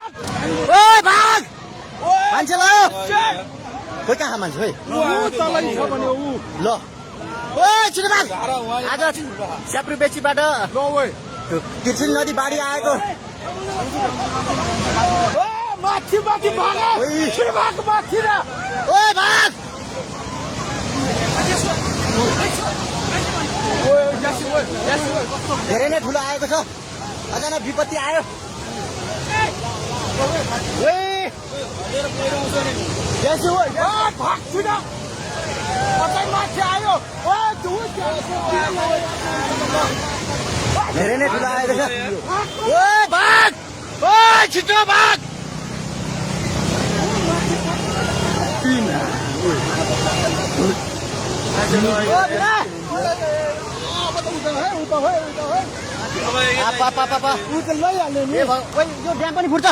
ओए भाग मान्छे ल खोइ कहाँ मान्छे खोइ ल ओए छिटो भाग आज स्याप्री बेचीबाट तिर्सिल नदी बाढी आएको माथि भाग माथि र ओए भाग धेरै नै ठुलो आएको छ अचानक विपत्ति आयो धेरै नै ठुलो आएको छ ओए भाग ओए छिटो भाग यो ड्याम पनि फुट्छ